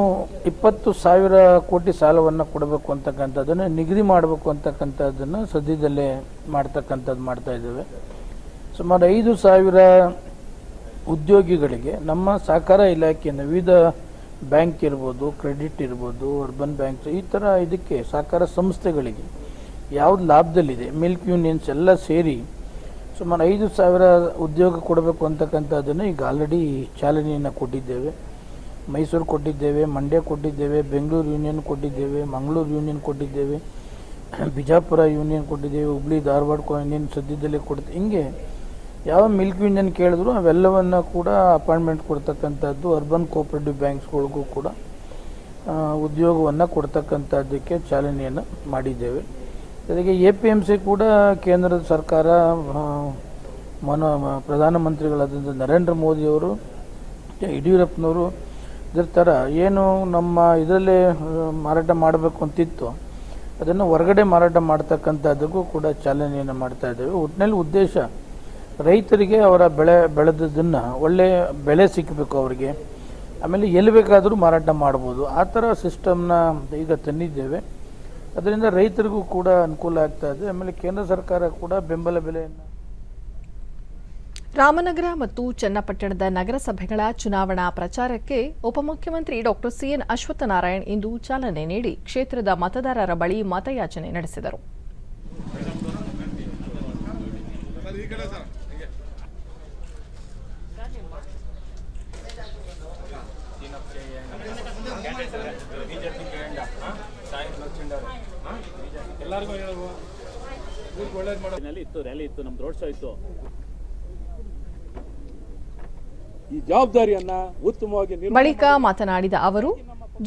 20 ಸಾವಿರ ಕೋಟಿ ಸಾಲವನ್ನು ಕೊಡಬೇಕು ಅಂತಕ್ಕಂಥದ್ದನ್ನು ನಿಗದಿ ಮಾಡಬೇಕು ಅಂತಕ್ಕಂಥದ್ದನ್ನು ಸದ್ಯದಲ್ಲೇ ಮಾಡ್ತಾ ಇದ್ದೇವೆ. ಸುಮಾರು 5,000 ಉದ್ಯೋಗಿಗಳಿಗೆ ನಮ್ಮ ಸಹಕಾರ ಇಲಾಖೆಯಿಂದ ವಿವಿಧ ಬ್ಯಾಂಕ್ ಇರ್ಬೋದು, ಕ್ರೆಡಿಟ್ ಇರ್ಬೋದು, ಅರ್ಬನ್ ಬ್ಯಾಂಕ್ಸ್, ಈ ಥರ ಇದಕ್ಕೆ ಸಹಕಾರ ಸಂಸ್ಥೆಗಳಿಗೆ ಯಾವ್ದು ಲಾಭದಲ್ಲಿದೆ, ಮಿಲ್ಕ್ ಯೂನಿಯನ್ಸ್ ಎಲ್ಲ ಸೇರಿ ಸುಮಾರು 5,000 ಉದ್ಯೋಗ ಕೊಡಬೇಕು ಅಂತಕ್ಕಂಥದ್ದನ್ನು ಈಗ ಆಲ್ರೆಡಿ ಚಾಲನೆಯನ್ನು ಕೊಟ್ಟಿದ್ದೇವೆ. ಮೈಸೂರು ಕೊಟ್ಟಿದ್ದೇವೆ, ಮಂಡ್ಯ ಕೊಟ್ಟಿದ್ದೇವೆ, ಬೆಂಗಳೂರು ಯೂನಿಯನ್ ಕೊಟ್ಟಿದ್ದೇವೆ, ಮಂಗಳೂರು ಯೂನಿಯನ್ ಕೊಟ್ಟಿದ್ದೇವೆ, ಬಿಜಾಪುರ ಯೂನಿಯನ್ ಕೊಟ್ಟಿದ್ದೇವೆ, ಹುಬ್ಳಿ ಧಾರವಾಡ ಯೂನಿಯನ್ ಸದ್ಯದಲ್ಲೇ ಕೊಡ್ತೇವೆ. ಹಿಂಗೆ ಯಾವ ಮಿಲ್ಕ್ ಯೂನಿಯನ್ ಕೇಳಿದ್ರು ಅವೆಲ್ಲವನ್ನು ಕೂಡ ಅಪಾಯಿಂಟ್ಮೆಂಟ್ ಕೊಡ್ತಕ್ಕಂಥದ್ದು. ಅರ್ಬನ್ ಕೋಆಪರೇಟಿವ್ ಬ್ಯಾಂಕ್ಸ್ಗಳಿಗೂ ಕೂಡ ಉದ್ಯೋಗವನ್ನು ಕೊಡ್ತಕ್ಕಂಥದ್ದಕ್ಕೆ ಚಾಲನೆಯನ್ನು ಮಾಡಿದ್ದೇವೆ. ಜೊತೆಗೆ APMC ಕೂಡ ಕೇಂದ್ರದ ಸರ್ಕಾರ ಪ್ರಧಾನಮಂತ್ರಿಗಳಾದಂಥ ನರೇಂದ್ರ ಮೋದಿಯವರು, ಯಡಿಯೂರಪ್ಪನವರು ಇದ್ರ ಥರ ಏನು ನಮ್ಮ ಇದರಲ್ಲೇ ಮಾರಾಟ ಮಾಡಬೇಕು ಅಂತಿತ್ತು ಅದನ್ನು ಹೊರಗಡೆ ಮಾರಾಟ ಮಾಡ್ತಕ್ಕಂಥದ್ದಕ್ಕೂ ಕೂಡ ಚಾಲನೆಯನ್ನು ಮಾಡ್ತಾ ಇದ್ದೇವೆ. ಒಟ್ಟಿನಲ್ಲಿ ಉದ್ದೇಶ ರೈತರಿಗೆ ಅವರ ಬೆಳೆದದನ್ನು ಒಳ್ಳೆಯ ಬೆಲೆ ಸಿಕ್ಕಬೇಕು ಅವರಿಗೆ, ಆಮೇಲೆ ಎಲ್ಲಿ ಬೇಕಾದರೂ ಮಾರಾಟ ಮಾಡ್ಬೋದು. ಆ ಥರ ಸಿಸ್ಟಮ್ನ ಈಗ ತಂದಿದ್ದೇವೆ. ಅದರಿಂದ ರೈತರಿಗೂ ಕೂಡ ಅನುಕೂಲ ಆಗ್ತಾ ಇದೆ. ಆಮೇಲೆ ಕೇಂದ್ರ ಸರ್ಕಾರ ಕೂಡ ಬೆಂಬಲ ಬೆಲೆಯನ್ನು. ರಾಮನಗರ ಮತ್ತು ಚನ್ನಪಟ್ಟಣದ ನಗರಸಭೆಗಳ ಚುನಾವಣಾ ಪ್ರಚಾರಕ್ಕೆ ಉಪಮುಖ್ಯಮಂತ್ರಿ ಡಾಕ್ಟರ್ ಸಿಎನ್ ಅಶ್ವತ್ಥನಾರಾಯಣ್ ಇಂದು ಚಾಲನೆ ನೀಡಿ ಕ್ಷೇತ್ರದ ಮತದಾರರ ಬಳಿ ಮತಯಾಚನೆ ನಡೆಸಿದರು. ರ್ಯಾಲಿ ಇತ್ತು, ನಮ್ದು ರೋಡ್ ಶೋ ಇತ್ತು. ಈ ಜವಾಬ್ದಾರಿಯನ್ನ ಉತ್ತಮವಾಗಿ ಬಳಿಕ ಮಾತನಾಡಿದ ಅವರು,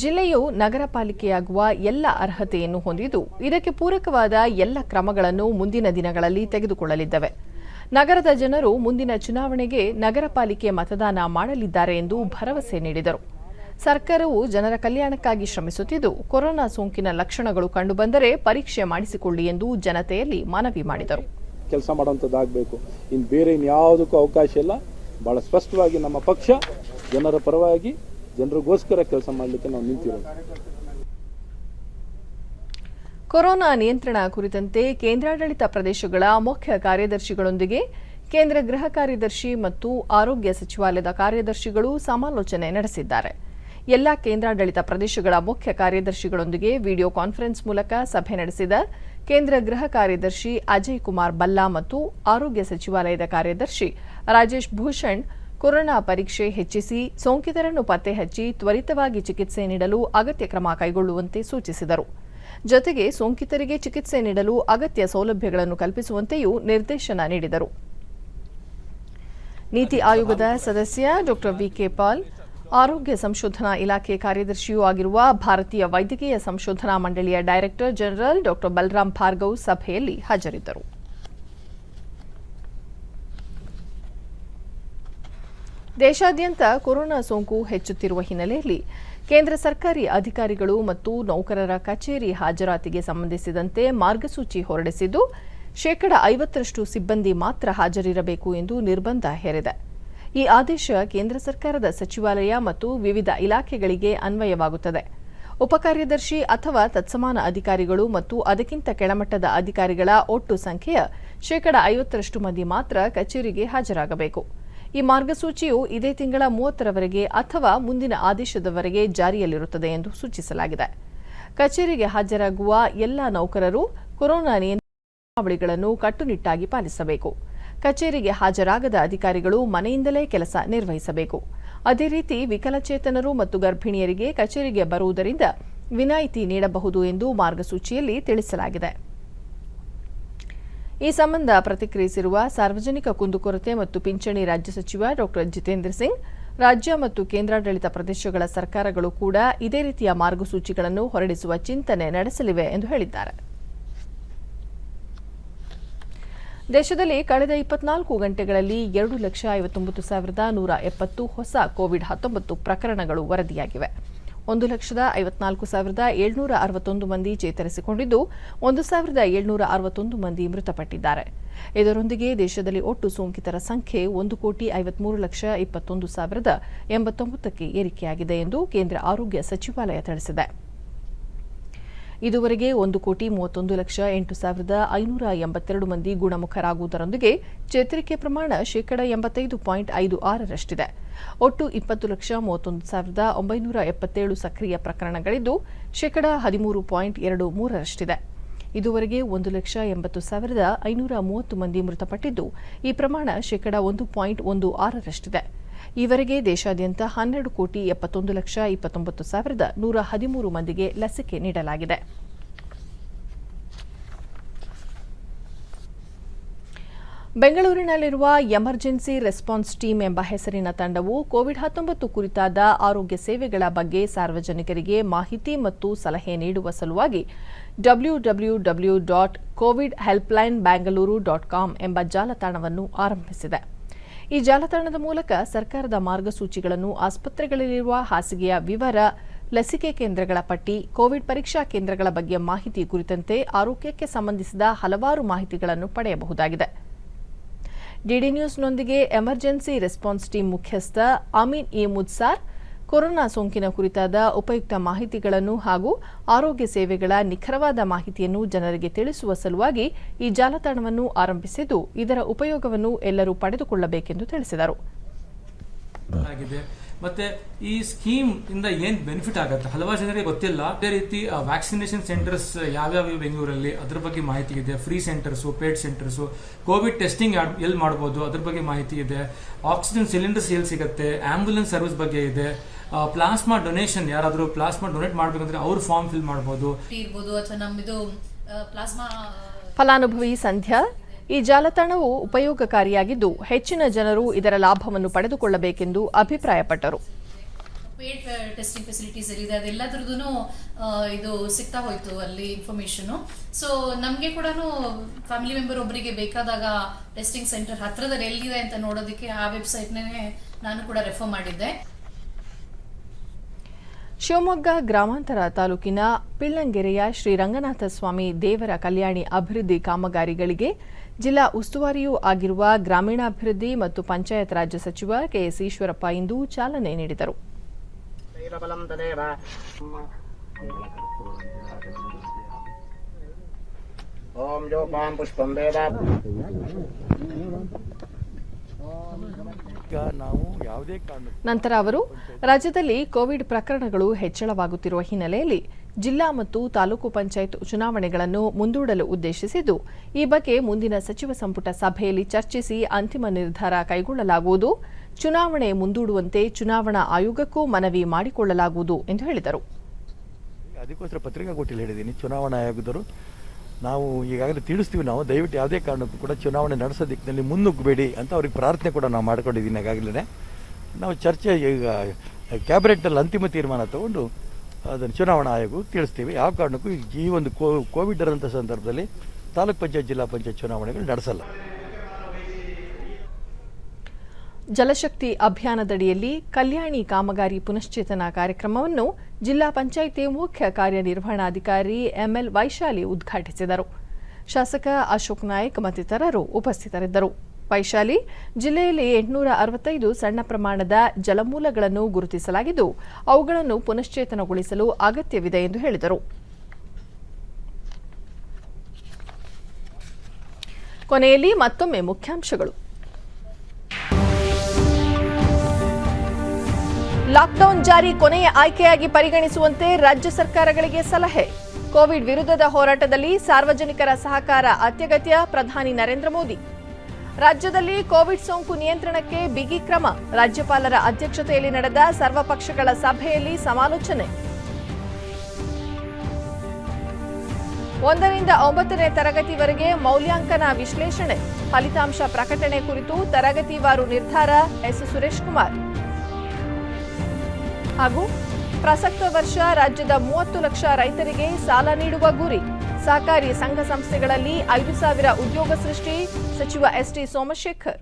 ಜಿಲ್ಲೆಯು ನಗರ ಪಾಲಿಕೆಯಾಗುವ ಎಲ್ಲ ಅರ್ಹತೆಯನ್ನು ಹೊಂದಿದ್ದು ಇದಕ್ಕೆ ಪೂರಕವಾದ ಎಲ್ಲ ಕ್ರಮಗಳನ್ನು ಮುಂದಿನ ದಿನಗಳಲ್ಲಿ ತೆಗೆದುಕೊಳ್ಳಲಿದ್ದೇವೆ. ನಗರದ ಜನರು ಮುಂದಿನ ಚುನಾವಣೆಗೆ ನಗರ ಪಾಲಿಕೆ ಮತದಾನ ಮಾಡಲಿದ್ದಾರೆ ಎಂದು ಭರವಸೆ ನೀಡಿದರು. ಸರ್ಕಾರವು ಜನರ ಕಲ್ಯಾಣಕ್ಕಾಗಿ ಶ್ರಮಿಸುತ್ತಿದ್ದು ಕೊರೋನಾ ಸೋಂಕಿನ ಲಕ್ಷಣಗಳು ಕಂಡುಬಂದರೆ ಪರೀಕ್ಷೆ ಮಾಡಿಸಿಕೊಳ್ಳಿ ಎಂದು ಜನತೆಯಲ್ಲಿ ಮನವಿ ಮಾಡಿದರು. ಕೆಲಸ ಮಾಡುವಂಥದ್ದಾಗಬೇಕು, ಇನ್ನು ಬೇರೆ ಇನ್ಯಾವುದಕ್ಕೂ ಅವಕಾಶ ಇಲ್ಲ. ಬಹಳ ಸ್ಪಷ್ಟವಾಗಿ ನಮ್ಮ ಪಕ್ಷ ಜನರ ಪರವಾಗಿ ಜನರಿಗೋಸ್ಕರ ಕೆಲಸ ಮಾಡಲಿಕ್ಕೆ ನಾವು ನಿಂತಿರೋದು. ಕೊರೋನಾ ನಿಯಂತ್ರಣ ಕುರಿತಂತೆ ಕೇಂದ್ರಾಡಳಿತ ಪ್ರದೇಶಗಳ ಮುಖ್ಯ ಕಾರ್ಯದರ್ಶಿಗಳೊಂದಿಗೆ ಕೇಂದ್ರ ಗೃಹ ಕಾರ್ಯದರ್ಶಿ ಮತ್ತು ಆರೋಗ್ಯ ಸಚಿವಾಲಯದ ಕಾರ್ಯದರ್ಶಿಗಳು ಸಮಾಲೋಚನೆ ನಡೆಸಿದ್ದಾರೆ. ಎಲ್ಲ ಕೇಂದ್ರಾಡಳಿತ ಪ್ರದೇಶಗಳ ಮುಖ್ಯ ಕಾರ್ಯದರ್ಶಿಗಳೊಂದಿಗೆ ವಿಡಿಯೋ ಕಾನ್ಫರೆನ್ಸ್ ಮೂಲಕ ಸಭೆ ನಡೆಸಿದ ಕೇಂದ್ರ ಗೃಹ ಕಾರ್ಯದರ್ಶಿ ಅಜಯ್ ಕುಮಾರ್ ಬಲ್ಲಾ ಮತ್ತು ಆರೋಗ್ಯ ಸಚಿವಾಲಯದ ಕಾರ್ಯದರ್ಶಿ ರಾಜೇಶ್ ಭೂಷಣ್ ಕೊರೋನಾ ಪರೀಕ್ಷೆ ಹೆಚ್ಚಿಸಿ ಸೋಂಕಿತರನ್ನು ಪತ್ತೆ ಹಚ್ಚಿ ತ್ವರಿತವಾಗಿ ಚಿಕಿತ್ಸೆ ನೀಡಲು ಅಗತ್ಯ ಕ್ರಮ ಕೈಗೊಳ್ಳುವಂತೆ ಸೂಚಿಸಿದರು. ಜೊತೆಗೆ ಸೋಂಕಿತರಿಗೆ ಚಿಕಿತ್ಸೆ ನೀಡಲು ಅಗತ್ಯ ಸೌಲಭ್ಯಗಳನ್ನು ಕಲ್ಪಿಸುವಂತೆಯೂ ನಿರ್ದೇಶನ ನೀಡಿದರು. ನೀತಿ ಆಯೋಗದ ಸದಸ್ಯ ಡಾ ವಿಕೆ ಪಾಲ್, ಆರೋಗ್ಯ ಸಂಶೋಧನಾ ಇಲಾಖೆ ಕಾರ್ಯದರ್ಶಿಯೂ ಆಗಿರುವ ಭಾರತೀಯ ವೈದ್ಯಕೀಯ ಸಂಶೋಧನಾ ಮಂಡಳಿಯ ಡೈರೆಕ್ಟರ್ ಜನರಲ್ ಡಾ ಬಲರಾಮ್ ಭಾರ್ಗವ್ ಸಭೆಯಲ್ಲಿ ಹಾಜರಿದ್ದರು. ದೇಶಾದ್ಯಂತ ಕೊರೋನಾ ಸೋಂಕು ಹೆಚ್ಚುತ್ತಿರುವ ಹಿನ್ನೆಲೆಯಲ್ಲಿ ಕೇಂದ್ರ ಸರ್ಕಾರಿ ಅಧಿಕಾರಿಗಳು ಮತ್ತು ನೌಕರರ ಕಚೇರಿ ಹಾಜರಾತಿಗೆ ಸಂಬಂಧಿಸಿದಂತೆ ಮಾರ್ಗಸೂಚಿ ಹೊರಡಿಸಿದ್ದು, 50% ಸಿಬ್ಬಂದಿ ಮಾತ್ರ ಹಾಜರಿರಬೇಕು ಎಂದು ನಿರ್ಬಂಧ ಹೇರಿದೆ. ಈ ಆದೇಶ ಕೇಂದ್ರ ಸರ್ಕಾರದ ಸಚಿವಾಲಯ ಮತ್ತು ವಿವಿಧ ಇಲಾಖೆಗಳಿಗೆ ಅನ್ವಯವಾಗುತ್ತದೆ. ಉಪಕಾರ್ಯದರ್ಶಿ ಅಥವಾ ತತ್ಸಮಾನ ಅಧಿಕಾರಿಗಳು ಮತ್ತು ಅದಕ್ಕಿಂತ ಕೆಳಮಟ್ಟದ ಅಧಿಕಾರಿಗಳ ಒಟ್ಟು ಸಂಖ್ಯೆಯ 50% ಮಂದಿ ಮಾತ್ರ ಕಚೇರಿಗೆ ಹಾಜರಾಗಬೇಕು. ಈ ಮಾರ್ಗಸೂಚಿಯು ಇದೇ ತಿಂಗಳ 30ರವರೆಗೆ ಅಥವಾ ಮುಂದಿನ ಆದೇಶದವರೆಗೆ ಜಾರಿಯಲ್ಲಿರುತ್ತದೆ ಎಂದು ಸೂಚಿಸಲಾಗಿದೆ. ಕಚೇರಿಗೆ ಹಾಜರಾಗುವ ಎಲ್ಲ ನೌಕರರು ಕೊರೋನಾ ನಿಯಮಾವಳಿಗಳನ್ನು ಕಟ್ಟುನಿಟ್ಟಾಗಿ ಪಾಲಿಸಬೇಕು. ಕಚೇರಿಗೆ ಹಾಜರಾಗದ ಅಧಿಕಾರಿಗಳು ಮನೆಯಿಂದಲೇ ಕೆಲಸ ನಿರ್ವಹಿಸಬೇಕು. ಅದೇ ರೀತಿ ವಿಕಲಚೇತನರು ಮತ್ತು ಗರ್ಭಿಣಿಯರಿಗೆ ಕಚೇರಿಗೆ ಬರುವುದರಿಂದ ವಿನಾಯಿತಿ ನೀಡಬಹುದು ಎಂದು ಮಾರ್ಗಸೂಚಿಯಲ್ಲಿ ತಿಳಿಸಲಾಗಿದೆ. ಈ ಸಂಬಂಧ ಪ್ರತಿಕ್ರಿಯಿಸಿರುವ ಸಾರ್ವಜನಿಕ ಕುಂದುಕೊರತೆ ಮತ್ತು ಪಿಂಚಣಿ ರಾಜ್ಯ ಸಚಿವ ಡಾ ಜಿತೇಂದ್ರ ಸಿಂಗ್, ರಾಜ್ಯ ಮತ್ತು ಕೇಂದ್ರಾಡಳಿತ ಪ್ರದೇಶಗಳ ಸರ್ಕಾರಗಳು ಕೂಡ ಇದೇ ರೀತಿಯ ಮಾರ್ಗಸೂಚಿಗಳನ್ನು ಹೊರಡಿಸುವ ಚಿಂತನೆ ನಡೆಸಲಿವೆ ಎಂದು ಹೇಳಿದ್ದಾರೆ. ದೇಶದಲ್ಲಿ ಕಳೆದ 24 ಗಂಟೆಗಳಲ್ಲಿ 2,59,170 ಹೊಸ ಕೋವಿಡ್-19 ಪ್ರಕರಣಗಳು ವರದಿಯಾಗಿವೆ. 1,54,761 ಮಂದಿ ಚೇತರಿಸಿಕೊಂಡಿದ್ದು 1,761 ಮಂದಿ ಮೃತಪಟ್ಟಿದ್ದಾರೆ. ಇದರೊಂದಿಗೆ ದೇಶದಲ್ಲಿ ಒಟ್ಟು ಸೋಂಕಿತರ ಸಂಖ್ಯೆ 1,53,21,089ಕ್ಕೆ ಏರಿಕೆಯಾಗಿದೆ ಎಂದು ಕೇಂದ್ರ ಆರೋಗ್ಯ ಸಚಿವಾಲಯ ತಿಳಿಸಿದೆ. ಇದುವರೆಗೆ 1,31,08,582 ಮಂದಿ ಗುಣಮುಖರಾಗುವುದರೊಂದಿಗೆ ಚೇತರಿಕೆ ಪ್ರಮಾಣ 85.56%ರಷ್ಟಿದೆ. ಒಟ್ಟು 20,31,977 ಸಕ್ರಿಯ ಪ್ರಕರಣಗಳಿದ್ದು 13.23%ರಷ್ಟಿದೆ. ಇದುವರೆಗೆ 1,80,530 ಮಂದಿ ಮೃತಪಟ್ಟಿದ್ದು ಈ ಪ್ರಮಾಣ 1.16%ರಷ್ಟಿದೆ. ಈವರೆಗೆ ದೇಶಾದ್ಯಂತ 12,71,29,113 ಮಂದಿಗೆ ಲಸಿಕೆ ನೀಡಲಾಗಿದೆ. ಬೆಂಗಳೂರಿನಲ್ಲಿರುವ ಎಮರ್ಜೆನ್ಸಿ ರೆಸ್ಪಾನ್ಸ್ ಟೀಮ್ ಎಂಬ ಹೆಸರಿನ ತಂಡವು ಕೋವಿಡ್-19 ಕುರಿತಾದ ಆರೋಗ್ಯ ಸೇವೆಗಳ ಬಗ್ಗೆ ಸಾರ್ವಜನಿಕರಿಗೆ ಮಾಹಿತಿ ಮತ್ತು ಸಲಹೆ ನೀಡುವ ಸಲುವಾಗಿ www.covidhelplinebangaloru.com ಎಂಬ ಜಾಲತಾಣವನ್ನು ಆರಂಭಿಸಿದೆ. ಈ ಜಾಲತಾಣದ ಮೂಲಕ ಸರ್ಕಾರದ ಮಾರ್ಗಸೂಚಿಗಳನ್ನು, ಆಸ್ಪತ್ರೆಗಳಲ್ಲಿರುವ ಹಾಸಿಗೆಯ ವಿವರ, ಲಸಿಕೆ ಕೇಂದ್ರಗಳ ಪಟ್ಟಿ, ಕೋವಿಡ್ ಪರೀಕ್ಷಾ ಕೇಂದ್ರಗಳ ಬಗ್ಗೆ ಮಾಹಿತಿ ಕುರಿತಂತೆ ಆರೋಗ್ಯಕ್ಕೆ ಸಂಬಂಧಿಸಿದ ಹಲವಾರು ಮಾಹಿತಿಗಳನ್ನು ಪಡೆಯಬಹುದಾಗಿದೆ. ಡಿಡಿ ನ್ಯೂಸ್ನೊಂದಿಗೆ ಎಮರ್ಜೆನ್ಸಿ ರೆಸ್ಪಾನ್ಸ್ ಟೀಮ್ ಮುಖ್ಯಸ್ಥ ಅಮೀನ್ ಇ ಮುದ್ಸಾರ್ ಕೊರೋನಾ ಸೋಂಕಿನ ಕುರಿತಾದ ಉಪಯುಕ್ತ ಮಾಹಿತಿಗಳನ್ನು ಹಾಗೂ ಆರೋಗ್ಯ ಸೇವೆಗಳ ನಿಖರವಾದ ಮಾಹಿತಿಯನ್ನು ಜನರಿಗೆ ತಿಳಿಸುವ ಸಲುವಾಗಿ ಈ ಜಾಲತಾಣವನ್ನು ಆರಂಭಿಸಿದ್ದು, ಇದರ ಉಪಯೋಗವನ್ನು ಎಲ್ಲರೂ ಪಡೆದುಕೊಳ್ಳಬೇಕೆಂದು ತಿಳಿಸಿದರು. ಮತ್ತೆ ಈ ಸ್ಕೀಮ್ ಇಂದ ಏನ್ ಬೆನಿಫಿಟ್ ಆಗುತ್ತೆ ಹಲವಾರು ಜನರಿಗೆ ಗೊತ್ತಿಲ್ಲ. ಅದೇ ರೀತಿ ವ್ಯಾಕ್ಸಿನೇಷನ್ ಸೆಂಟರ್ಸ್ ಯಾವ್ಯಾವ ಬೆಂಗಳೂರಲ್ಲಿ ಅದ್ರ ಬಗ್ಗೆ ಮಾಹಿತಿ ಇದೆ. Free centres, paid centres, Covid testing ಎಲ್ಲಿ ಮಾಡಬಹುದು ಅದ್ರ ಬಗ್ಗೆ ಮಾಹಿತಿ ಇದೆ. ಆಕ್ಸಿಜನ್ ಸಿಲಿಂಡರ್ಸ್ ಎಲ್ಲಿ ಸಿಗುತ್ತೆ, ಆಂಬ್ಯುಲೆನ್ಸ್ ಸರ್ವಿಸ್ ಬಗ್ಗೆ ಇದೆ. ಪ್ಲಾಸ್ಮಾ ಡೊನೇಷನ್, ಯಾರಾದ್ರೂ ಪ್ಲಾಸ್ಮಾ ಡೊನೇಟ್ ಮಾಡ್ಬೇಕಂದ್ರೆ ಅವ್ರ ಫಾರ್ಮ್ ಫಿಲ್ ಮಾಡಬಹುದು ಅಥವಾ ನಮ್ದು ಪ್ಲಾಸ್ಮಾ. ಫಲಾನುಭವಿ ಸಂಧ್ಯಾ, ಈ ಜಾಲತಾಣವು ಉಪಯೋಗಕಾರಿಯಾಗಿದ್ದು ಹೆಚ್ಚಿನ ಜನರು ಇದರ ಲಾಭವನ್ನು ಪಡೆದುಕೊಳ್ಳಬೇಕೆಂದು ಅಭಿಪ್ರಾಯಪಟ್ಟರು. ಪೇಡ್ ಟೆಸ್ಟಿಂಗ್ ಫೆಸಿಲಿಟೀಸ್ ಇದೆ, ಅದೆಲ್ಲದ್ರದ್ದು ಇದು ಸಿಗ್ತಾ ಹೋಯ್ತು ಅಲ್ಲಿ ಇನ್ಫಾರ್ಮೇಶನ್. ಸೊ ನಮಗೆ ಕೂಡ ಫ್ಯಾಮಿಲಿ ಮೆಂಬರ್ ಒಬ್ಬರಿಗೆ ಬೇಕಾದಾಗ ಟೆಸ್ಟಿಂಗ್ ಸೆಂಟರ್ ಹತ್ರದಲ್ಲಿ ಎಲ್ಲಿದೆ ಅಂತ ನೋಡೋದಕ್ಕೆ ಆ ವೆಬ್ಸೈಟ್ನೇ ನಾನು ಕೂಡ ರೆಫರ್ ಮಾಡಿದ್ದೆ. ಶಿವಮೊಗ್ಗ ಗ್ರಾಮಾಂತರ ತಾಲೂಕಿನ ಪಿಳ್ಳಂಗೆರೆಯ ಶ್ರೀ ರಂಗನಾಥ ಸ್ವಾಮಿ ದೇವರ ಕಲ್ಯಾಣಿ ಅಭಿವೃದ್ಧಿ ಕಾಮಗಾರಿಗಳಿಗೆ ಜಿಲ್ಲಾ ಉಸ್ತುವಾರಿಯೂ ಆಗಿರುವ ಗ್ರಾಮೀಣಾಭಿವೃದ್ಧಿ ಮತ್ತು ಪಂಚಾಯತ್ ರಾಜ್ಯ ಸಚಿವ ಕೆಎಸ್ ಈಶ್ವರಪ್ಪ ಇಂದು ಚಾಲನೆ ನೀಡಿದರು. ನಂತರ ಅವರು ರಾಜ್ಯದಲ್ಲಿ ಕೋವಿಡ್ ಪ್ರಕರಣಗಳು ಹೆಚ್ಚಳವಾಗುತ್ತಿರುವ ಹಿನ್ನೆಲೆಯಲ್ಲಿ ಜಿಲ್ಲಾ ಮತ್ತು ತಾಲೂಕು ಪಂಚಾಯತ್ ಚುನಾವಣೆಗಳನ್ನು ಮುಂದೂಡಲು ಉದ್ದೇಶಿಸಿದ್ದು, ಈ ಬಗ್ಗೆ ಮುಂದಿನ ಸಚಿವ ಸಂಪುಟ ಸಭೆಯಲ್ಲಿ ಚರ್ಚಿಸಿ ಅಂತಿಮ ನಿರ್ಧಾರ ಕೈಗೊಳ್ಳಲಾಗುವುದು. ಚುನಾವಣೆ ಮುಂದೂಡುವಂತೆ ಚುನಾವಣಾ ಆಯೋಗಕ್ಕೂ ಮನವಿ ಮಾಡಿಕೊಳ್ಳಲಾಗುವುದು ಎಂದು ಹೇಳಿದರು. ಅದಕ್ಕೋಸ್ಕರ ಪತ್ರಿಕಾಗೋಷ್ಠಿಯಲ್ಲಿ ಹೇಳಿದ್ದೀನಿ, ಚುನಾವಣಾ ಆಯೋಗದವರು ನಾವು ಈಗಾಗಲೇ ತಿಳಿಸ್ತೀವಿ, ನಾವು ದಯವಿಟ್ಟು ಯಾವುದೇ ಕಾರಣಕ್ಕೂ ಕೂಡ ಚುನಾವಣೆ ನಡೆಸೋ ದಿಕ್ಕಿನಲ್ಲಿ ಮುನ್ನುಗ್ಗಬೇಡಿ ಅಂತ ಅವ್ರಿಗೆ ಪ್ರಾರ್ಥನೆ ಕೂಡ ನಾವು ಮಾಡ್ಕೊಂಡಿದ್ದೀನಿ. ಈಗಾಗಲೇ ನಾವು ಚರ್ಚೆ ಈಗ ಕ್ಯಾಬಿನೆಟ್ನಲ್ಲಿ ಅಂತಿಮ ತೀರ್ಮಾನ ತಗೊಂಡು ಅದನ್ನು ಚುನಾವಣಾ ಆಯೋಗಕ್ಕೆ ತಿಳಿಸ್ತೀವಿ. ಯಾವ ಕಾರಣಕ್ಕೂ ಈ ಒಂದು ಕೋವಿಡ್ ಇರೋಂಥ ಸಂದರ್ಭದಲ್ಲಿ ತಾಲೂಕ್ ಪಂಚಾಯತ್, ಜಿಲ್ಲಾ ಪಂಚಾಯತ್ ಚುನಾವಣೆಗಳು ನಡೆಸಲ್ಲ. ಜಲಶಕ್ತಿ ಅಭಿಯಾನದಡಿಯಲ್ಲಿ ಕಲ್ಯಾಣಿ ಕಾಮಗಾರಿ ಪುನಶ್ಚೇತನ ಕಾರ್ಯಕ್ರಮವನ್ನು ಜಿಲ್ಲಾ ಪಂಚಾಯಿತಿ ಮುಖ್ಯ ಕಾರ್ಯನಿರ್ವಹಣಾಧಿಕಾರಿ ಎಂಎಲ್ ವೈಶಾಲಿ ಉದ್ಘಾಟಿಸಿದರು. ಶಾಸಕ ಅಶೋಕ್ ನಾಯಕ್ ಮತ್ತಿತರರು ಉಪಸ್ಥಿತರಿದ್ದರು. ವೈಶಾಲಿ, ಜಿಲ್ಲೆಯಲ್ಲಿ 865 ಸಣ್ಣ ಪ್ರಮಾಣದ ಜಲಮೂಲಗಳನ್ನು ಗುರುತಿಸಲಾಗಿದ್ದು ಅವುಗಳನ್ನು ಪುನಶ್ಚೇತನಗೊಳಿಸಲು ಅಗತ್ಯವಿದೆ ಎಂದು ಹೇಳಿದರು. ಕೊನೆಯಲ್ಲಿ ಮತ್ತೊಮ್ಮೆ ಮುಖ್ಯಾಂಶಗಳು. ಲಾಕ್ಡೌನ್ ಜಾರಿ ಕೊನೆಯ ಆಯ್ಕೆಯಾಗಿ ಪರಿಗಣಿಸುವಂತೆ ರಾಜ್ಯ ಸರ್ಕಾರಗಳಿಗೆ ಸಲಹೆ. ಕೋವಿಡ್ ವಿರುದ್ಧದ ಹೋರಾಟದಲ್ಲಿ ಸಾರ್ವಜನಿಕರ ಸಹಕಾರ ಅತ್ಯಗತ್ಯ, ಪ್ರಧಾನಿ ನರೇಂದ್ರ ಮೋದಿ. ರಾಜ್ಯದಲ್ಲಿ ಕೋವಿಡ್ ಸೋಂಕು ನಿಯಂತ್ರಣಕ್ಕೆ ಬಿಗಿ ಕ್ರಮ, ರಾಜ್ಯಪಾಲರ ಅಧ್ಯಕ್ಷತೆಯಲ್ಲಿ ನಡೆದ ಸರ್ವಪಕ್ಷಗಳ ಸಭೆಯಲ್ಲಿ ಸಮಾಲೋಚನೆ. 1 ರಿಂದ 9ನೇ ತರಗತಿವರೆಗೆ ಮೌಲ್ಯಾಂಕನ ವಿಶ್ಲೇಷಣೆ, ಫಲಿತಾಂಶ ಪ್ರಕಟಣೆ ಕುರಿತು ತರಗತಿವಾರು ನಿರ್ಧಾರ, ಎಸ್ ಸುರೇಶ್ ಕುಮಾರ್. ಹಾಗೂ ಪ್ರಸಕ್ತ ವರ್ಷ ರಾಜ್ಯದ 30 ಲಕ್ಷ ರೈತರಿಗೆ ಸಾಲ ನೀಡುವ ಗುರಿ, ಸಹಕಾರಿ ಸಂಘ ಸಂಸ್ಥೆಗಳಲ್ಲಿ 5,000 ಉದ್ಯೋಗ ಸೃಷ್ಟಿ, ಸಚಿವ ಎಸ್ಟಿ ಸೋಮಶೇಖರ್.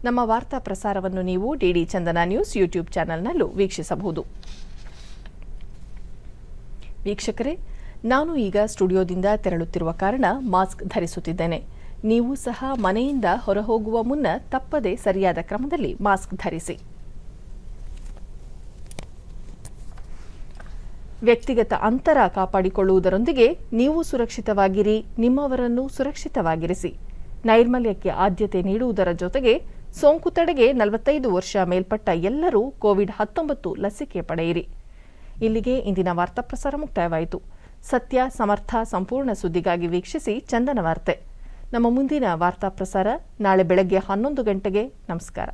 ನಮ್ಮ ವಾರ್ತಾ ಪ್ರಸಾರವನ್ನು ನೀವು ಡಿಡಿ ಚಂದನ ನ್ಯೂಸ್ ಯೂಟ್ಯೂಬ್ ಚಾನೆಲ್ನಲ್ಲೂ ವೀಕ್ಷಿಸಬಹುದು. ವೀಕ್ಷಕರೇ, ನಾನು ಈಗ ಸ್ಟುಡಿಯೋದಿಂದ ತೆರಳುತ್ತಿರುವ ಕಾರಣ ಮಾಸ್ಕ್ ಧರಿಸುತ್ತಿದ್ದೇನೆ. ನೀವು ಸಹ ಮನೆಯಿಂದ ಹೊರಹೋಗುವ ಮುನ್ನ ತಪ್ಪದೆ ಸರಿಯಾದ ಕ್ರಮದಲ್ಲಿ ಮಾಸ್ಕ್ ಧರಿಸಿ. ವ್ಯಕ್ತಿಗತ ಅಂತರ ಕಾಪಾಡಿಕೊಳ್ಳುವುದರೊಂದಿಗೆ ನೀವು ಸುರಕ್ಷಿತವಾಗಿರಿ, ನಿಮ್ಮವರನ್ನು ಸುರಕ್ಷಿತವಾಗಿರಿಸಿ. ನೈರ್ಮಲ್ಯಕ್ಕೆ ಆದ್ಯತೆ ನೀಡುವುದರ ಜೊತೆಗೆ ಸೋಂಕು ತಡೆಗೆ 45 ವರ್ಷ ಮೇಲ್ಪಟ್ಟ ಎಲ್ಲರೂ ಕೋವಿಡ್-19 ಲಸಿಕೆ ಪಡೆಯಿರಿ. ಇಲ್ಲಿಗೆ ಇಂದಿನ ವಾರ್ತಾ ಪ್ರಸಾರ ಮುಕ್ತಾಯವಾಯಿತು. ಸತ್ಯ, ಸಮರ್ಥ, ಸಂಪೂರ್ಣ ಸುದ್ದಿಗಾಗಿ ವೀಕ್ಷಿಸಿ ಚಂದನ ವಾರ್ತೆ. ನಮ್ಮ ಮುಂದಿನ ವಾರ್ತಾ ಪ್ರಸಾರ ನಾಳೆ ಬೆಳಗ್ಗೆ 11 ಗಂಟೆಗೆ. ನಮಸ್ಕಾರ.